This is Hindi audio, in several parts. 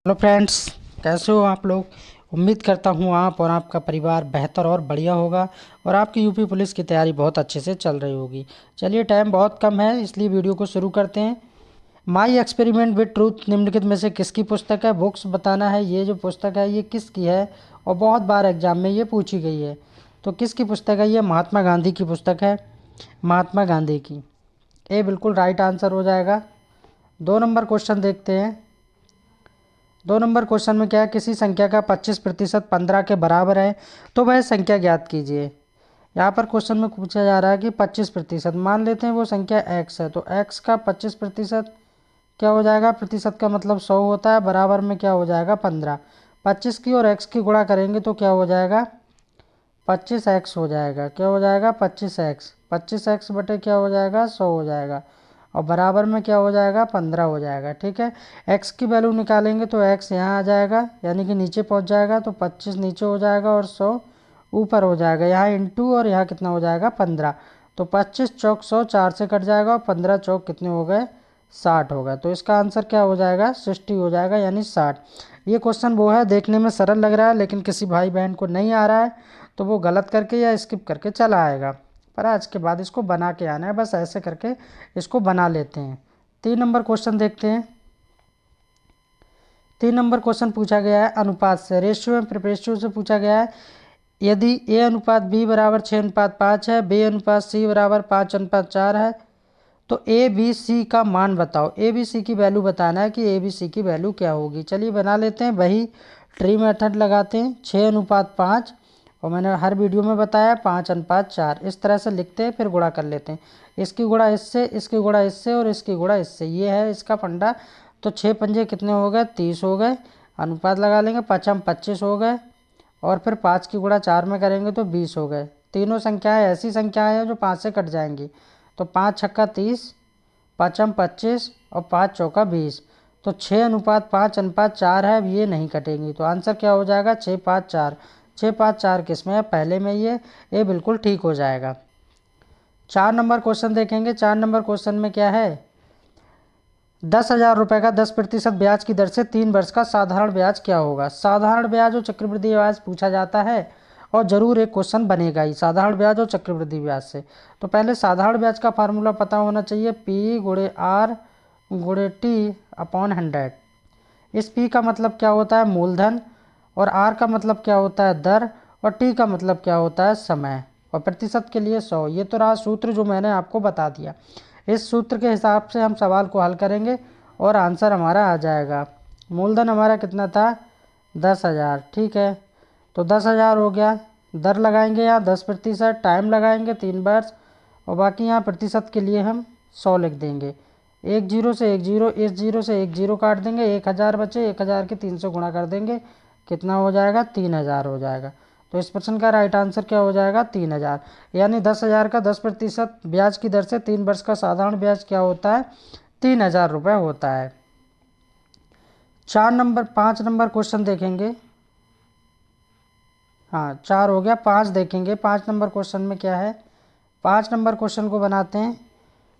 हेलो फ्रेंड्स, कैसे हो आप लोग। उम्मीद करता हूँ आप और आपका परिवार बेहतर और बढ़िया होगा और आपकी यूपी पुलिस की तैयारी बहुत अच्छे से चल रही होगी। चलिए, टाइम बहुत कम है इसलिए वीडियो को शुरू करते हैं। माई एक्सपेरिमेंट विद ट्रूथ निम्नलिखित में से किसकी पुस्तक है। बुक्स बताना है ये जो पुस्तक है ये किसकी है और बहुत बार एग्जाम में ये पूछी गई है। तो किसकी पुस्तक है ये? महात्मा गांधी की पुस्तक है, महात्मा गांधी की। ए बिल्कुल राइट आंसर हो जाएगा। 2 नंबर क्वेश्चन देखते हैं। 2 नंबर क्वेश्चन में क्या है, किसी संख्या का 25% 15 के बराबर है तो वह संख्या ज्ञात कीजिए। यहाँ पर क्वेश्चन में पूछा जा रहा है कि 25%, मान लेते हैं वो संख्या x है तो x का 25% क्या हो जाएगा, प्रतिशत का मतलब 100 होता है, बराबर में क्या हो जाएगा 15। 25 की और x की गुणा करेंगे तो क्या हो जाएगा 25x हो जाएगा। क्या हो जाएगा 25x, 25x बटे क्या हो जाएगा 100 हो जाएगा और बराबर में क्या हो जाएगा 15 हो जाएगा। ठीक है, x की वैल्यू निकालेंगे तो x यहाँ आ जाएगा यानी कि नीचे पहुँच जाएगा तो 25 नीचे हो जाएगा और 100 ऊपर हो जाएगा। यहाँ इंटू और यहाँ कितना हो जाएगा 15, तो 25 चौक 100 4 से कट जाएगा और 15 चौक कितने हो गए 60 हो गए। तो इसका आंसर क्या हो जाएगा 60 हो जाएगा यानी 60। ये क्वेश्चन वो है, देखने में सरल लग रहा है लेकिन किसी भाई बहन को नहीं आ रहा है तो वो गलत करके या स्किप करके चला आएगा, पर आज के बाद इसको बना के आना है। बस ऐसे करके इसको बना लेते हैं। 3 नंबर क्वेश्चन देखते हैं। 3 नंबर क्वेश्चन पूछा गया है अनुपात से, रेशियो एंड रेशियो से पूछा गया है। यदि a अनुपात b बराबर 6:5 है, b अनुपात c बराबर 5:4 है तो ए बी सी का मान बताओ। ए बी सी की वैल्यू बताना है कि ए बी सी की वैल्यू क्या होगी। चलिए बना लेते हैं, वही ट्री मेथड लगाते हैं। 6:5 और मैंने हर वीडियो में बताया 5:4, इस तरह से लिखते हैं फिर गुणा कर लेते हैं। इसकी गुणा इससे, इसकी गुणा इससे और इसकी गुणा इससे, ये है इसका फंडा। तो 6 पंजे कितने हो गए 30 हो गए, अनुपात लगा लेंगे 5:25 हो गए और फिर 5 की गुणा 4 में करेंगे तो 20 हो गए। तीनों संख्याएं ऐसी संख्याएं हैं जो 5 से कट जाएंगी, तो 5 छक्का 30, 5×25 और 5 चौका 20, तो 6:5:4 है, अब ये नहीं कटेंगी तो आंसर क्या हो जाएगा 6×5=4। 6×5=4 किस में है पहले में, ये बिल्कुल ठीक हो जाएगा। 4 नंबर क्वेश्चन देखेंगे। 4 नंबर क्वेश्चन में क्या है, 10,000 रुपये का 10% ब्याज की दर से 3 वर्ष का साधारण ब्याज क्या होगा। साधारण ब्याज और चक्रवृद्धि ब्याज पूछा जाता है और ज़रूर एक क्वेश्चन बनेगा ही साधारण ब्याज और चक्रवृद्धि ब्याज से। तो पहले साधारण ब्याज का फार्मूला पता होना चाहिए, P/R/T/100। इस P का मतलब क्या होता है मूलधन, और R का मतलब क्या होता है दर, और T का मतलब क्या होता है समय, और प्रतिशत के लिए 100। ये तो रहा सूत्र जो मैंने आपको बता दिया। इस सूत्र के हिसाब से हम सवाल को हल करेंगे और आंसर हमारा आ जाएगा। मूलधन हमारा कितना था 10,000, ठीक है, तो 10,000 हो गया। दर लगाएंगे यहाँ 10%, टाइम लगाएंगे 3 वर्ष और बाकी यहाँ प्रतिशत के लिए हम 100 लिख देंगे। एक जीरो से एक जीरो, इस जीरो से एक जीरो काट देंगे, 1,000 बचे, 1,000 के 300 गुणा कर देंगे, कितना हो जाएगा 3,000 हो जाएगा। तो इस प्रश्न का राइट आंसर क्या हो जाएगा 3,000, यानी 10,000 का 10% ब्याज की दर से 3 वर्ष का साधारण ब्याज क्या होता है 3,000 रुपये होता है। 5 नंबर क्वेश्चन देखेंगे। हाँ 4 हो गया, 5 देखेंगे। 5 नंबर क्वेश्चन में क्या है, 5 नंबर क्वेश्चन को बनाते हैं।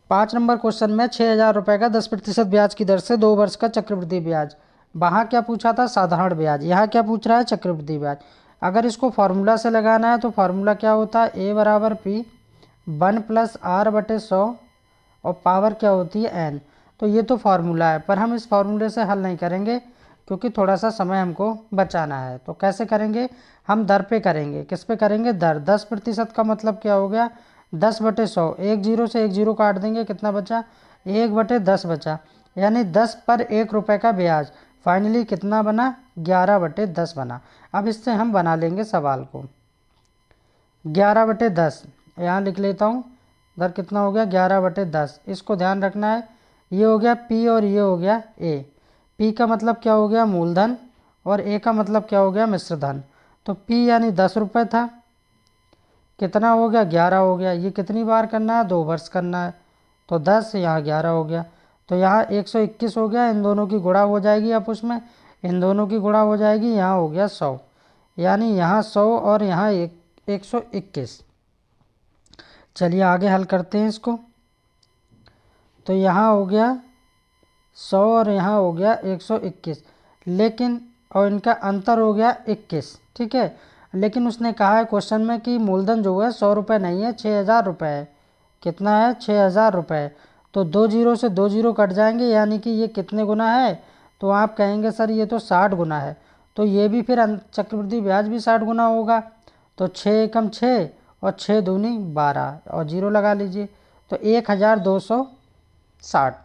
5 नंबर क्वेश्चन में 6,000 रुपये का 10% ब्याज की दर से 2 वर्ष का चक्रवृद्धि ब्याज। वहाँ क्या पूछा था साधारण ब्याज, यहाँ क्या पूछ रहा है चक्रवृद्धि ब्याज। अगर इसको फार्मूला से लगाना है तो फार्मूला क्या होता है A/P 1+R/100 और पावर क्या होती है n। तो ये तो फार्मूला है, पर हम इस फार्मूले से हल नहीं करेंगे क्योंकि थोड़ा सा समय हमको बचाना है। तो कैसे करेंगे, हम दर पे करेंगे। किस पे करेंगे दर। 10% का मतलब क्या हो गया 10/100, एक जीरो से एक जीरो काट देंगे, कितना बचा 1/10 बचा, यानी 10 पर 1 रुपये का ब्याज। फाइनली कितना बना 11/10 बना। अब इससे हम बना लेंगे सवाल को। 11/10 यहाँ लिख लेता हूँ, दर कितना हो गया 11/10। इसको ध्यान रखना है, ये हो गया P और ये हो गया A। P का मतलब क्या हो गया मूलधन और A का मतलब क्या हो गया मिश्र धन। तो P यानी 10 रुपये था, कितना हो गया 11 हो गया। ये कितनी बार करना है 2 वर्ष करना है, तो 10 यहाँ 11 हो गया, तो यहाँ 121 हो गया। इन दोनों की गुणा हो जाएगी, अब उसमें इन दोनों की गुणा हो जाएगी, यहाँ हो गया 100, यानी यहाँ 100 और यहाँ 121। चलिए आगे हल करते हैं इसको। तो यहाँ हो गया 100 और यहाँ हो गया 121, लेकिन और इनका अंतर हो गया 21, ठीक है। लेकिन उसने कहा है क्वेश्चन में कि मूलधन जो है 100 रुपये नहीं है, 6000 रुपये है। कितना है? 6000 रुपये। तो 2 जीरो से 2 जीरो कट जाएंगे, यानी कि ये कितने गुना है? तो आप कहेंगे सर ये तो 60 गुना है। तो ये भी फिर चक्रवृद्धि ब्याज भी 60 गुना होगा। तो 6 एकम 6 और 6 दूनी 12 और जीरो लगा लीजिए। तो 1260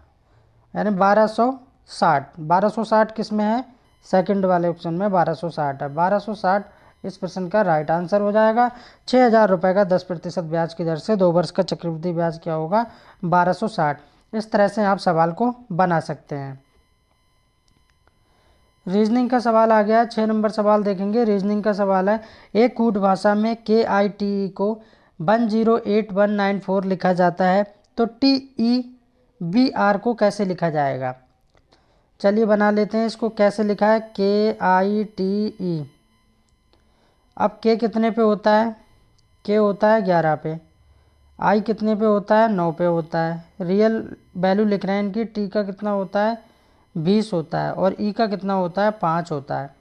यानी 1260। 1260 किस में है? सेकंड वाले ऑप्शन में 1260 है। 1260 इस प्रश्न का राइट आंसर हो जाएगा। 6000 रुपये का 10% ब्याज की दर से 2 वर्ष का चक्रवृद्धि ब्याज क्या होगा? 1260। इस तरह से आप सवाल को बना सकते हैं। रीजनिंग का सवाल आ गया। 6 नंबर सवाल देखेंगे। रीजनिंग का सवाल है, एक कूट भाषा में KITE को 108194 लिखा जाता है, तो TEBR को कैसे लिखा जाएगा? चलिए बना लेते हैं इसको। कैसे लिखा है? KITE। अब K कितने पे होता है? K होता है 11 पे। I कितने पे होता है? 9 पे होता है। रियल वैल्यू लिख रहे हैं इनकी। T का कितना होता है? 20 होता है। और E का कितना होता है? 5 होता है।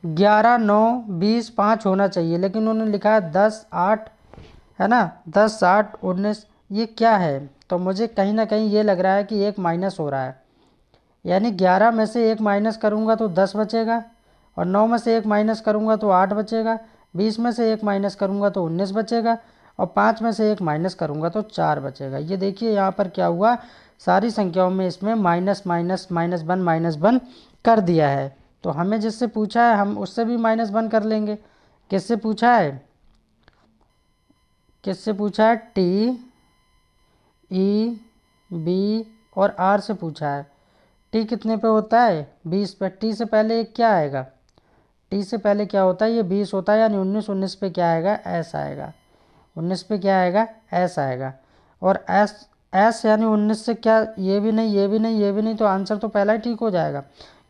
11, 9, 20, 5 होना चाहिए, लेकिन उन्होंने लिखा है 10, 8, है ना। 10, 8, 19। ये क्या है? तो मुझे कहीं ना कहीं ये लग रहा है कि एक माइनस हो रहा है। यानी 11 में से एक माइनस करूँगा तो 10 बचेगा, और 9 में से एक माइनस करूँगा तो 8 बचेगा, 20 में से एक माइनस करूँगा तो 19 बचेगा, और 5 में से एक माइनस करूँगा तो 4 बचेगा। ये देखिए यहाँ पर क्या हुआ, सारी संख्याओं में इसमें माइनस माइनस माइनस वन कर दिया है। तो हमें जिससे पूछा है हम उससे भी माइनस वन कर लेंगे। किससे पूछा है? किससे पूछा है? TEB और R से पूछा है। T कितने पे होता है? 20 पे। T से पहले एक क्या आएगा? T से पहले क्या होता है? ये 20 होता है, यानी 19। 19 पे क्या आएगा? S आएगा। 19 पे क्या आएगा? S आएगा। और S यानी 19 से क्या? ये भी नहीं, ये भी नहीं, ये भी नहीं। तो आंसर तो पहला ही ठीक हो जाएगा,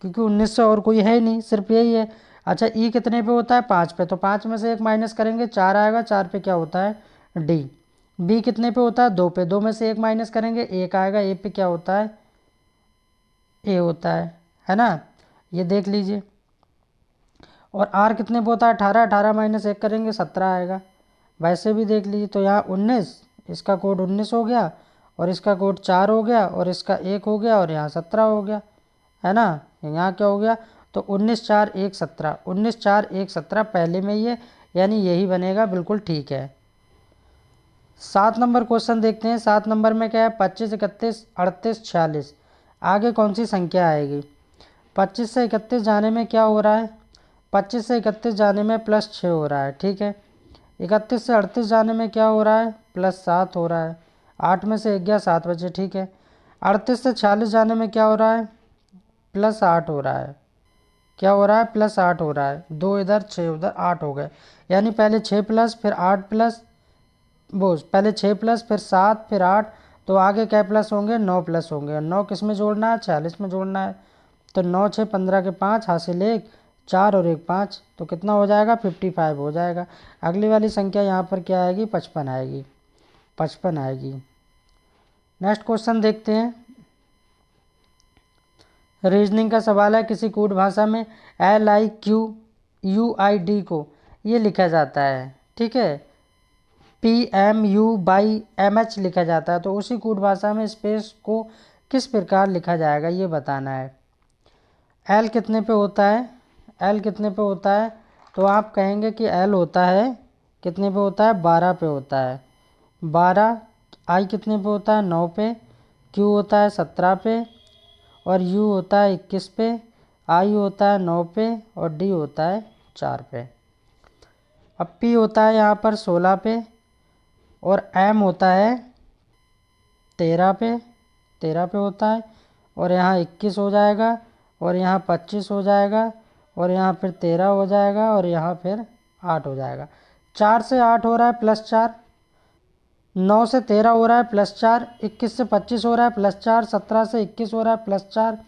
क्योंकि 19 से और कोई है ही नहीं, सिर्फ यही है। अच्छा, E कितने पे होता है? 5 पे। तो 5 में से एक माइनस करेंगे, 4 आएगा। 4 पे क्या होता है? D। B कितने पे होता है? 2 पे। 2 में से एक माइनस करेंगे, 1 आएगा। A पे क्या होता है? A होता है ना। ये देख लीजिए। और R कितने पे होता है? 18। 18 माइनस 1 करेंगे, 17 आएगा। वैसे भी देख लीजिए। तो यहाँ 19, इसका कोड 19 हो गया, और इसका कोड 4 हो गया, और इसका 1 हो गया, और यहाँ 17 हो गया, है ना। यहाँ क्या हो गया? तो 19 4 1 17। 19 4 1 17 पहले में ही है, यानी यही बनेगा। बिल्कुल ठीक है। 7 नंबर क्वेश्चन देखते हैं। 7 नंबर में क्या है? 25, 31, 38, 46। आगे कौन सी संख्या आएगी? 25 से 31 जाने में क्या हो रहा है? 25 से 31 जाने में +6 हो रहा है, ठीक है। 31 से 38 जाने में क्या हो रहा है? +7 हो रहा है। 8 में से 1 गया, 7 बचे, ठीक है। 38 से 46 जाने में क्या हो रहा है? +8 हो रहा है। क्या हो रहा है? +8 हो रहा है। 2 इधर, 6 उधर, 8 हो गए। यानी पहले 6 प्लस, फिर 8 प्लस, वो पहले 6 प्लस, फिर 7, फिर 8। तो आगे क्या प्लस होंगे? 9 प्लस होंगे। और 9 किस में जोड़ना है? 46 में जोड़ना है। तो 9 6 15 के 5, हासिल 1, 4 और 1 5। तो कितना हो जाएगा? 55 हो जाएगा। अगली वाली संख्या यहाँ पर क्या आएगी? 55 आएगी। 55 आएगी। नेक्स्ट क्वेश्चन देखते हैं। रीजनिंग का सवाल है, किसी कूट भाषा में LIQUID को ये लिखा जाता है, ठीक है। PMU/MH लिखा जाता है। तो उसी कूट भाषा में स्पेस को किस प्रकार लिखा जाएगा, ये बताना है। L कितने पे होता है? L कितने पे होता है? तो आप कहेंगे कि L होता है, कितने पे होता है? 12 पे होता है। 12। I कितने पे होता है? 9 पे। Q होता है 17 पे, और U होता है 21 पे। I होता है 9 पे, और D होता है 4 पे। अब P होता है यहाँ पर 16 पे, और M होता है 13 पे। 13 पे होता है, और यहाँ 21 हो जाएगा, और यहाँ 25 हो जाएगा, और यहाँ फिर 13 हो जाएगा, और यहाँ फिर 8 हो जाएगा। 4 से 8 हो रहा है +4, 9 से 13 हो रहा है +4, 21 से 25 हो रहा है +4, 17 से 21 हो रहा है +4,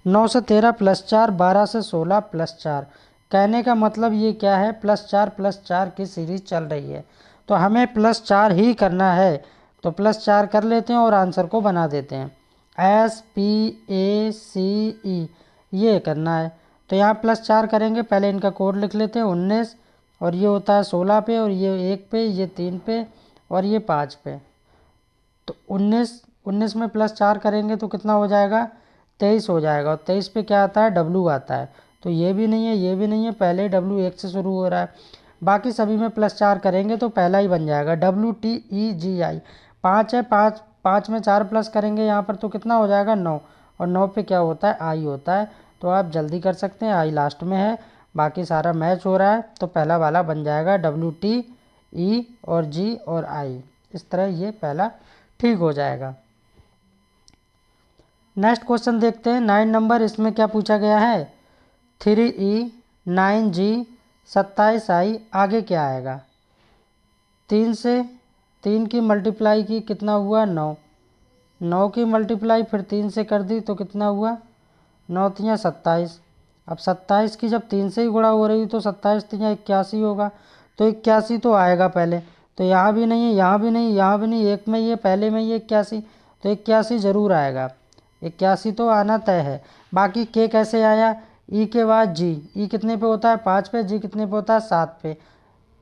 9 से 13 +4, 12 से 16 +4। कहने का मतलब ये क्या है? +4 की सीरीज चल रही है, तो हमें +4 ही करना है। तो +4 कर लेते हैं और आंसर को बना देते हैं। SPACE ये करना है। तो यहाँ +4 करेंगे, पहले इनका कोड लिख लेते हैं 19, और ये होता है 16 पे, और ये 1 पे, ये 3 पे, और ये 5 पे। तो 19 में +4 करेंगे तो कितना हो जाएगा, 23 हो जाएगा। और 23 पे क्या आता है, W आता है। तो ये भी नहीं है, ये भी नहीं है, पहले W 1 से शुरू हो रहा है। बाकी सभी में +4 करेंगे तो पहला ही बन जाएगा, WTEGI। 5 है, 5 में 4 प्लस करेंगे यहाँ पर तो कितना हो जाएगा, 9। और 9 पे क्या होता है, I होता है। तो आप जल्दी कर सकते हैं, I लास्ट में है, बाकी सारा मैच हो रहा है। तो पहला वाला बन जाएगा WTE और G और I। इस तरह ये पहला ठीक हो जाएगा। नेक्स्ट क्वेश्चन देखते हैं 9 नंबर। इसमें क्या पूछा गया है, 3E 9G 27I, आगे क्या आएगा। 3 से 3 की मल्टीप्लाई की कितना हुआ, 9। 9 की मल्टीप्लाई फिर 3 से कर दी तो कितना हुआ, 9 तियाँ 27। अब 27 की जब 3 से ही गुणा हो रही तो 27 तियाँ 81 होगा। तो 81 तो आएगा पहले। तो यहाँ भी नहीं है, यहाँ भी नहीं, यहाँ भी नहीं, एक में ये, पहले में ये 81। तो 81 ज़रूर आएगा, 81 तो आना तय है। बाकी के कैसे आया, ई के बाद जी। ई कितने पे होता है, 5 पे। जी कितने पे होता है, 7 पे।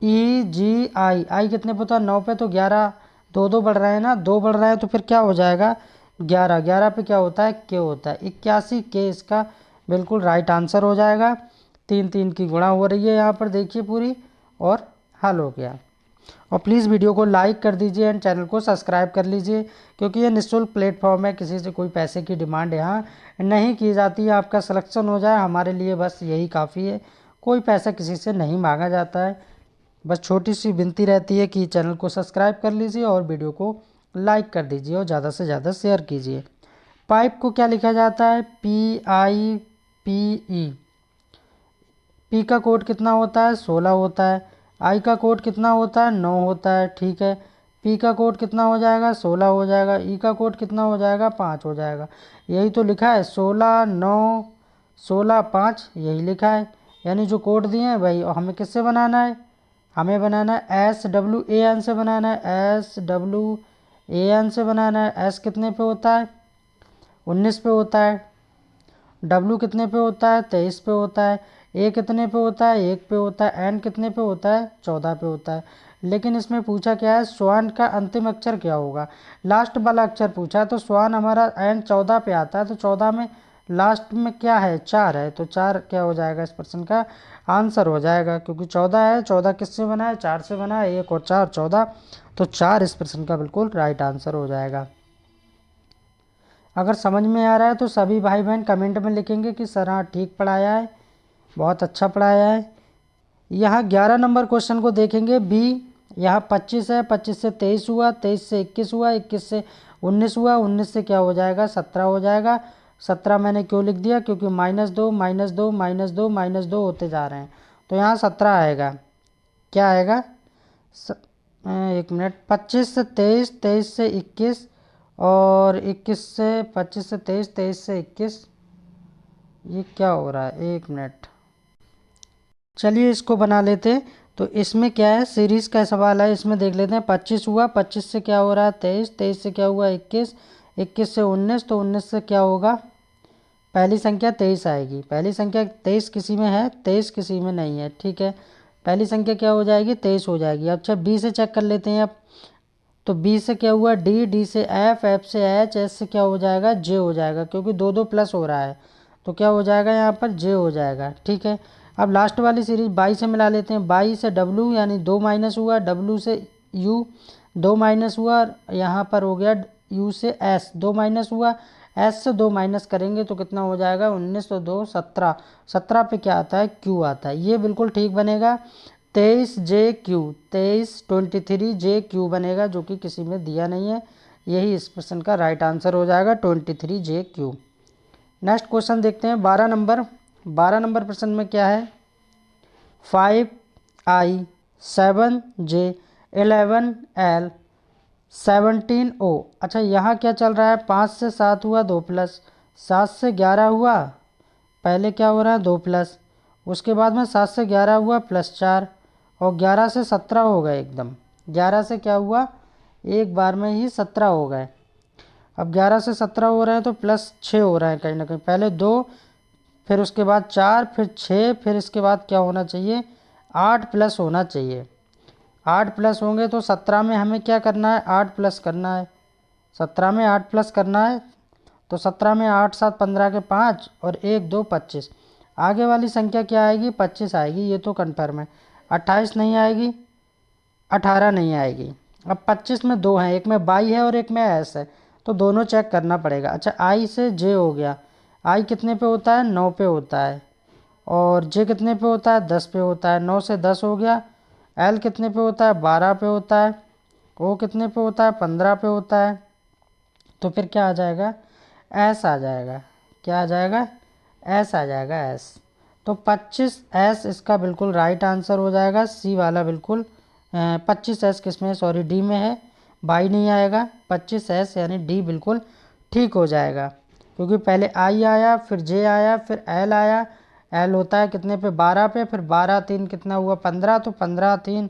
EGI, आई कितने पे होता है, 9 पे। तो 11, 2 बढ़ रहे हैं ना, 2 बढ़ रहे हैं तो फिर क्या हो जाएगा, 11। 11 पे क्या होता है, के होता है। 81 के इसका बिल्कुल राइट आंसर हो जाएगा। 3 3 की गुणा हो रही है यहाँ पर, देखिए पूरी, और हल हो गया। और प्लीज़ वीडियो को लाइक कर दीजिए एंड चैनल को सब्सक्राइब कर लीजिए, क्योंकि ये निःशुल्क प्लेटफॉर्म है, किसी से कोई पैसे की डिमांड यहाँ नहीं की जाती है। आपका सिलेक्शन हो जाए हमारे लिए बस यही काफ़ी है, कोई पैसा किसी से नहीं मांगा जाता है। बस छोटी सी विनती रहती है कि चैनल को सब्सक्राइब कर लीजिए और वीडियो को लाइक कर दीजिए और ज़्यादा से ज़्यादा शेयर कीजिए। पाइप को क्या लिखा जाता है, PIPE। पी का कोड कितना होता है, 16 होता है। आई का कोड कितना होता है, 9 होता है। ठीक है, पी का कोड कितना हो जाएगा, 16 हो जाएगा। ई का कोड कितना हो जाएगा, 5 हो जाएगा। यही तो लिखा है, 16 9 16 5, यही लिखा है। यानी जो कोड दिए हैं भाई, हमें किससे बनाना है, हमें बनाना है SWAN से बनाना है, SWAN से बनाना है। एस कितने पे होता है, 19 पे होता है। W कितने पे होता है, 23 पे होता है। A कितने पे होता है, 1 पे होता है। N कितने पे होता है, 14 पे होता है। लेकिन इसमें पूछा क्या है, स्वान का अंतिम अक्षर क्या होगा, लास्ट वाला अक्षर पूछा है। तो स्वान हमारा N 14 पे आता है, तो 14 में लास्ट में क्या है, 4 है। तो 4 क्या हो जाएगा, इस प्रश्न का आंसर हो जाएगा, क्योंकि 14 है। 14 किससे बना है, 4 से बना है। 1 और 4 14, तो 4 इस प्रश्न का बिल्कुल राइट आंसर हो जाएगा। अगर समझ में आ रहा है तो सभी भाई बहन कमेंट में लिखेंगे कि सर हाँ ठीक पढ़ाया है, बहुत अच्छा पढ़ाया है। यहाँ 11 नंबर क्वेश्चन को देखेंगे, बी। यहाँ 25 है, 25 से 23 हुआ, 23 से 21 हुआ, 21 से 19 हुआ, 19 से क्या हो जाएगा, 17 हो जाएगा। 17 मैंने क्यों लिख दिया, क्योंकि -2 -2 -2 -2 होते जा रहे हैं। तो यहाँ 17 आएगा। क्या आएगा, एक मिनट, 25 से 23, 23 से 21, और 21 से 25 से 23, 23 से 21, ये क्या हो रहा है, एक मिनट, चलिए इसको बना लेते हैं। तो इसमें क्या है, सीरीज का सवाल है, इसमें देख लेते हैं। 25 हुआ, 25 से क्या हो रहा है, 23, 23 से क्या हुआ, 21, 21 से 19, तो 19 से क्या होगा, पहली संख्या 23 आएगी। पहली संख्या 23 किसी में है, 23 किसी में नहीं है। ठीक है, पहली संख्या क्या हो जाएगी, 23 हो जाएगी। अच्छा, बी से चेक कर लेते हैं अब। तो बी से क्या हुआ, डी, डी से एफ, एफ से एच, एच से क्या हो जाएगा, जे हो जाएगा, क्योंकि 2 2 प्लस हो रहा है। तो क्या हो जाएगा, यहाँ पर जे हो जाएगा। ठीक है, अब लास्ट वाली सीरीज बाई से मिला लेते हैं। बाई से डब्लू, यानी 2 माइनस हुआ, डब्लू से यू 2 माइनस हुआ, यहाँ पर हो गया यू से एस 2 माइनस हुआ, एस से 2 माइनस करेंगे तो कितना हो जाएगा, 19 तो 2 17, 17 पे क्या आता है, क्यू आता है। ये बिल्कुल ठीक बनेगा, 23 जे क्यू, 23 जे क्यू बनेगा, जो कि किसी में दिया नहीं है। यही इस प्रश्न का राइट आंसर हो जाएगा, 23 जे क्यू। नेक्स्ट क्वेश्चन देखते हैं 12 नंबर। 12 नंबर प्रश्न में क्या है, 5I 7J 11L 17O। अच्छा, यहाँ क्या चल रहा है, 5 से 7 हुआ 2 प्लस, 7 से 11 हुआ, पहले क्या हो रहा है 2 प्लस, उसके बाद में 7 से 11 हुआ +4, और 11 से 17 हो गए एकदम। 11 से क्या हुआ, एक बार में ही 17 हो गए। अब 11 से 17 हो रहे हैं तो +6 हो रहा है कहीं ना कहीं, पहले 2 फिर उसके बाद 4, फिर 6, फिर इसके बाद क्या होना चाहिए, 8 प्लस होना चाहिए। 8 प्लस होंगे तो 17 में हमें क्या करना है, 8 प्लस करना है। 17 में 8 प्लस करना है तो 17 में 8 7 15 के 5 और 1 2 25। आगे वाली संख्या क्या आएगी, 25 आएगी, ये तो कन्फर्म है। 28 नहीं आएगी, 18 नहीं आएगी। अब 25 में दो हैं, एक में बाई है और एक में एस है, तो दोनों चेक करना पड़ेगा। अच्छा, आई से जे हो गया। आई कितने पे होता है, 9 पे होता है। और जे कितने पे होता है, 10 पे होता है। 9 से 10 हो गया। एल कितने पे होता है, 12 पे होता है। ओ कितने पे होता है, 15 पे होता है। तो फिर क्या आ जाएगा, एस आ जाएगा। क्या आ जाएगा, एस आ जाएगा, एस। तो 25 एस इसका बिल्कुल राइट आंसर हो जाएगा, सी वाला बिल्कुल। 25 एस किस में, सॉरी डी में है, बाई नहीं आएगा। 25 एस यानी डी बिल्कुल ठीक हो जाएगा, क्योंकि पहले आई आया, फिर जे आया, फिर एल आया। एल होता है कितने पे, 12 पे, फिर 12 3 कितना हुआ, 15। तो 15 3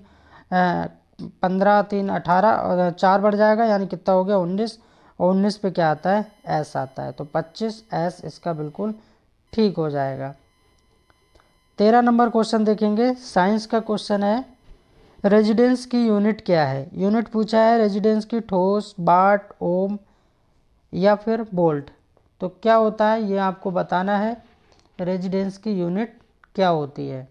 15 3 18 और 4 बढ़ जाएगा, यानी कितना हो गया, 19। और 19 पे क्या आता है, एस आता है। तो 25 एस इसका बिल्कुल ठीक हो जाएगा। 13 नंबर क्वेश्चन देखेंगे, साइंस का क्वेश्चन है। रेजिडेंस की यूनिट क्या है। यूनिट पूछा है रेजिडेंस की, ठोस, वाट, ओम या फिर वोल्ट। तो क्या होता है ये आपको बताना है, रेजिडेंस की यूनिट क्या होती है।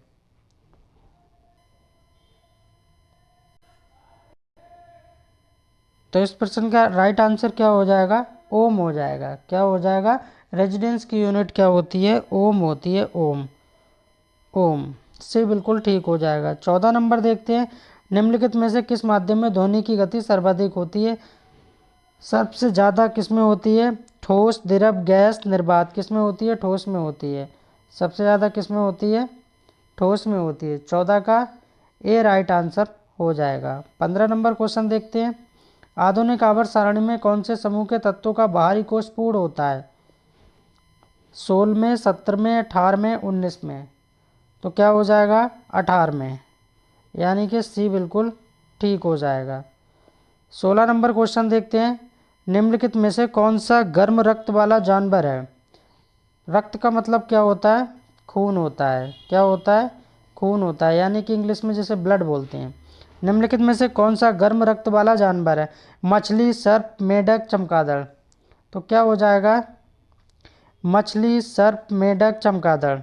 तो इस प्रश्न का राइट आंसर क्या हो जाएगा, ओम हो जाएगा। क्या हो जाएगा, रेजिडेंस की यूनिट क्या होती है, ओम होती है, ओम। ओम से बिल्कुल ठीक हो जाएगा। 14 नंबर देखते हैं, निम्नलिखित में से किस माध्यम में ध्वनि की गति सर्वाधिक होती है। सबसे ज़्यादा किस में होती है, ठोस, द्रव, गैस, निर्वात। किस में होती है, ठोस में होती है। सबसे ज़्यादा किस में होती है, ठोस में होती है। 14 का ए राइट आंसर हो जाएगा। 15 नंबर क्वेश्चन देखते हैं, आधुनिक आवर्त सारणी में कौन से समूह के तत्वों का बाहरी कोश पूर्ण होता है। 16 में, 17 में, 18 में, 19 में। तो क्या हो जाएगा, 18 में, यानी कि सी बिल्कुल ठीक हो जाएगा। 16 नंबर क्वेश्चन देखते हैं, निम्नलिखित में से कौन सा गर्म रक्त वाला जानवर है। रक्त का मतलब क्या होता है, खून होता है। क्या होता है, खून होता है, यानी कि इंग्लिश में जैसे ब्लड बोलते हैं। निम्नलिखित में से कौन सा गर्म रक्त वाला जानवर है, मछली, सर्प, मेढक, चमगादड़। तो क्या हो जाएगा, मछली, सर्प, मेढक, चमगादड़।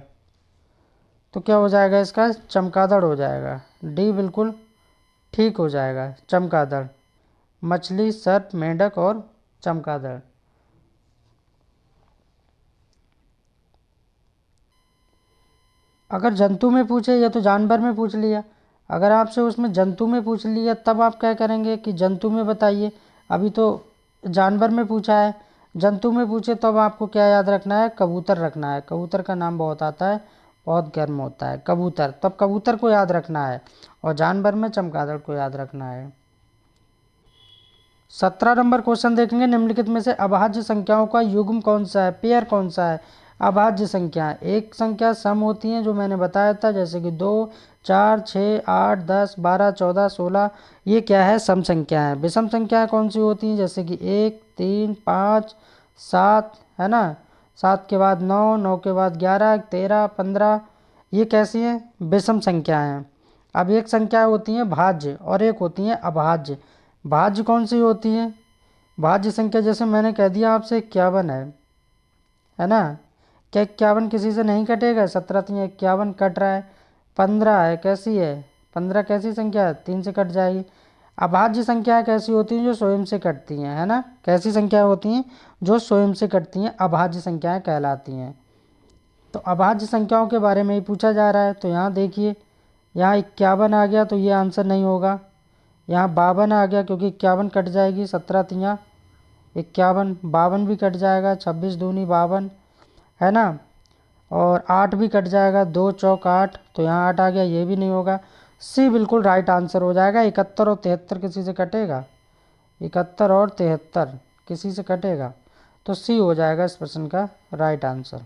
तो क्या हो जाएगा इसका, चमगादड़ हो जाएगा। डी बिल्कुल ठीक हो जाएगा, चमगादड़। मछली, सर्प, मेंढक और चमगादड़। अगर जंतु में पूछे या तो जानवर में पूछ लिया, अगर आपसे उसमें जंतु में पूछ लिया तब आप क्या करेंगे कि जंतु में बताइए। अभी तो जानवर में पूछा है, जंतु में पूछे तब आपको क्या याद रखना है, कबूतर रखना है। कबूतर का नाम बहुत आता है, बहुत गर्म होता है कबूतर, तब कबूतर को याद रखना है। और जानवर में चमगादड़ को याद रखना है। 17 नंबर क्वेश्चन देखेंगे, निम्नलिखित में से अभाज्य संख्याओं का युग्म कौन सा है, पेयर कौन सा है। अभाज्य संख्या, एक संख्या सम होती हैं जो मैंने बताया था, जैसे कि 2 4 6 8 10 12 14 16, ये क्या है, सम संख्या है। विषम संख्याएं कौन सी होती हैं, जैसे कि 1 3 5 7, है ना। 7 के बाद 9, 9 के बाद 11 13 15, ये कैसी हैं, विषम संख्याएं हैं। अब एक संख्या होती हैं भाज्य और एक होती हैं अभाज्य। भाज्य कौन सी होती है, भाज्य संख्या जैसे मैंने कह दिया आपसे 51 है ना। क्या 51 किसी से नहीं कटेगा, 17 3 51 कट रहा है। 15 है, कैसी है, 15 कैसी संख्या है, 3 से कट जाएगी। अभाज्य संख्या कैसी होती हैं, जो स्वयं से कटती हैं, है ना। कैसी संख्या होती हैं, जो स्वयं से कटती हैं, अभाज्य संख्याएं कहलाती हैं। तो अभाज्य संख्याओं के बारे में ही पूछा जा रहा है। तो यहाँ देखिए, यहाँ 51 आ गया तो ये आंसर नहीं होगा। यहाँ 52 आ गया, क्योंकि 51 कट जाएगी, 17 तियाँ 51, 52 भी कट जाएगा, 26 दूनी 52, है ना। और 8 भी कट जाएगा, 2 चौक 8, तो यहाँ 8 आ गया, ये भी नहीं होगा। सी बिल्कुल राइट आंसर हो जाएगा। 71 और 73 किसी से कटेगा, 71 और 73 किसी से कटेगा, तो सी हो जाएगा इस प्रश्न का राइट आंसर।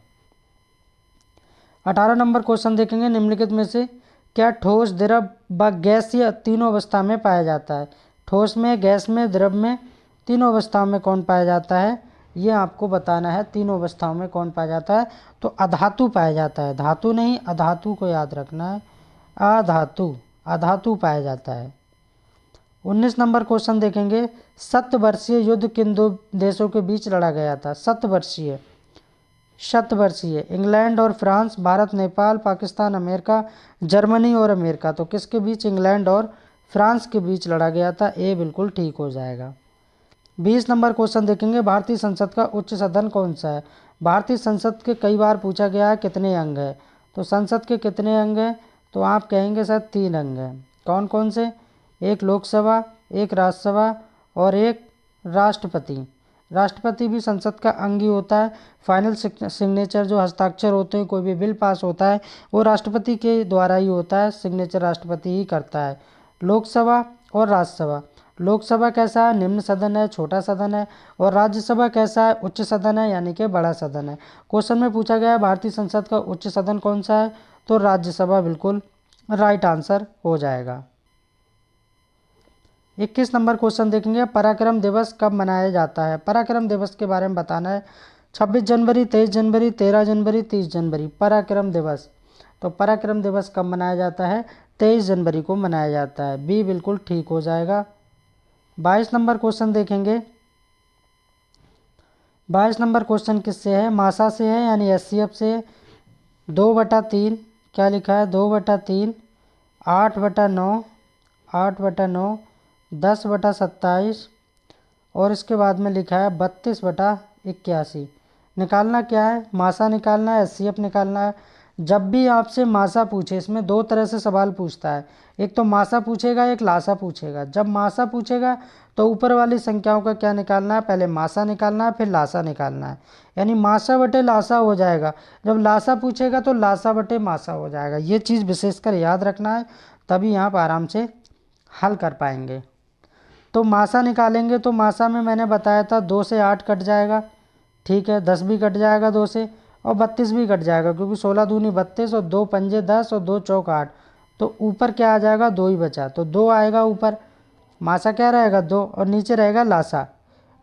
18 नंबर क्वेश्चन देखेंगे, निम्नलिखित में से क्या ठोस, द्रव व गैसीय तीनों अवस्था में पाया जाता है। ठोस में, गैस में, द्रव में, तीनों अवस्थाओं में कौन पाया जाता है, ये आपको बताना है तीनों अवस्थाओं में कौन पाया जाता है। तो अधातु पाया जाता है, धातु नहीं, अधातु को याद रखना है, अधातु, अधातु पाया जाता है। 19 नंबर क्वेश्चन देखेंगे, शतवर्षीय युद्ध किन दो देशों के बीच लड़ा गया था? शतवर्षीय, शतवर्षीय, इंग्लैंड और France, Bharat Nepal, Pakistan America, Germany और अमेरिका। तो किसके बीच? इंग्लैंड और फ्रांस के बीच लड़ा गया था। ए बिल्कुल ठीक हो जाएगा। 20 नंबर क्वेश्चन देखेंगे, भारतीय संसद का उच्च सदन कौन सा है? भारतीय संसद के कई बार पूछा गया है कितने अंग है। तो संसद के कितने अंग हैं? तो आप कहेंगे सर 3 अंग हैं। कौन कौन से? एक लोकसभा, एक राज्यसभा और एक राष्ट्रपति। राष्ट्रपति भी संसद का अंग ही होता है। फाइनल सिग्नेचर जो हस्ताक्षर होते हैं, कोई भी बिल पास होता है वो राष्ट्रपति के द्वारा ही होता है, सिग्नेचर राष्ट्रपति ही करता है। लोकसभा और राज्यसभा, लोकसभा कैसा है? निम्न सदन है, छोटा सदन है। और राज्यसभा कैसा है? उच्च सदन है, यानी कि बड़ा सदन है। क्वेश्चन में पूछा गया है भारतीय संसद का उच्च सदन कौन सा है? तो राज्यसभा बिल्कुल राइट आंसर हो जाएगा। 21 नंबर क्वेश्चन देखेंगे, पराक्रम दिवस कब मनाया जाता है? पराक्रम दिवस के बारे में बताना है। 26 जनवरी, 23 जनवरी, 13 जनवरी, 30 जनवरी। पराक्रम दिवस, तो पराक्रम दिवस कब मनाया जाता है? 23 जनवरी को मनाया जाता है। बी बिल्कुल ठीक हो जाएगा। 22 नंबर क्वेश्चन देखेंगे, 22 नंबर क्वेश्चन किससे है? मासा से है, यानी एससीएफ से। 2/3 क्या लिखा है? 2/3, 8/9, 8/9, 10/27 और इसके बाद में लिखा है 32/81। निकालना क्या है? मासा निकालना है, एचसीएफ निकालना है। जब भी आपसे मासा पूछे, इसमें दो तरह से सवाल पूछता है, एक तो मासा पूछेगा, एक लासा पूछेगा। जब मासा पूछेगा तो ऊपर वाली संख्याओं का क्या निकालना है? पहले मासा निकालना है, फिर लासा निकालना है, यानी मासा बटे लासा हो जाएगा। जब लासा पूछेगा तो लासा बटे मासा हो जाएगा। ये चीज़ विशेषकर याद रखना है, तभी आप आराम से हल कर पाएंगे। तो मासा निकालेंगे तो मासा में मैंने बताया था 2 से 8 कट जाएगा, ठीक है। 10 भी कट जाएगा 2 से, और 32 भी कट जाएगा, क्योंकि 16 दूनी 32 और 2 पंजे 10 और 2 चौक 8। तो ऊपर क्या आ जाएगा? 2 ही बचा, तो 2 आएगा ऊपर। मासा क्या रहेगा? 2, और नीचे रहेगा लासा।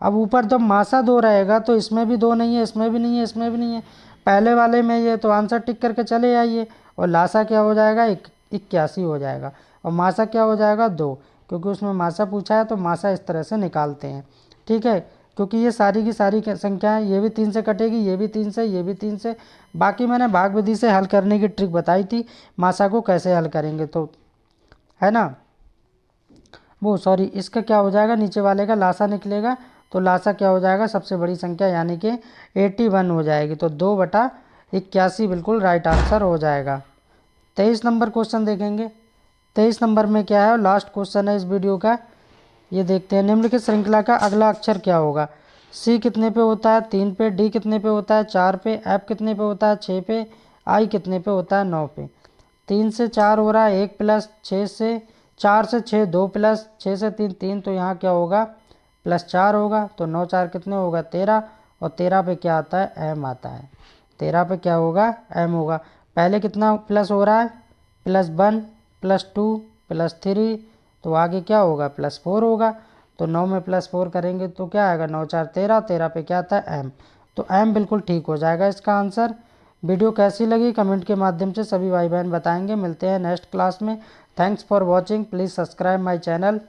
अब ऊपर जब मासा 2 रहेगा तो इसमें भी 2 नहीं है, इसमें भी नहीं है, इसमें भी नहीं है, पहले वाले में ये, तो आंसर टिक करके चले आइए। और लासा क्या हो जाएगा? 81 हो जाएगा। और मासा क्या हो जाएगा? 2, क्योंकि उसमें मासा पूछा है तो मासा इस तरह से निकालते हैं, ठीक है। क्योंकि ये सारी की सारी संख्याएं, ये भी 3 से कटेगी, ये भी 3 से, ये भी 3 से। बाकी मैंने भाग विधि से हल करने की ट्रिक बताई थी, मासा को कैसे हल करेंगे, तो है ना। वो सॉरी, इसका क्या हो जाएगा? नीचे वाले का लासा निकलेगा, तो लासा क्या हो जाएगा? सबसे बड़ी संख्या, यानी कि 81 हो जाएगी। तो 2/81 बिल्कुल राइट आंसर हो जाएगा। 23 नंबर क्वेश्चन देखेंगे। 23 नंबर में क्या है? लास्ट क्वेश्चन है इस वीडियो का, ये देखते हैं। निम्नलिखित श्रृंखला का अगला अक्षर क्या होगा? सी कितने पे होता है? 3 पे। डी कितने पे होता है? 4 पे। एफ कितने पे होता है? 6 पे। आई कितने पे होता है? 9 पे। 3 से 4 हो रहा है, 1 प्लस 6 से 4 से 6 2 प्लस 6 से 3 3, तो यहाँ क्या होगा? +4 होगा। तो 9 4 कितने होगा? 13, और 13 पे क्या आता है? एम आता है। 13 पे क्या होगा? एम होगा। पहले कितना प्लस हो रहा है? +1, +2, +3, तो आगे क्या होगा? +4 होगा। तो 9 में +4 करेंगे तो क्या आएगा? 9 4 13, 13 पे क्या आता है? एम। तो एम बिल्कुल ठीक हो जाएगा इसका आंसर। वीडियो कैसी लगी कमेंट के माध्यम से सभी भाई बहन बताएंगे। मिलते हैं नेक्स्ट क्लास में। Thanks for watching, please subscribe my channel.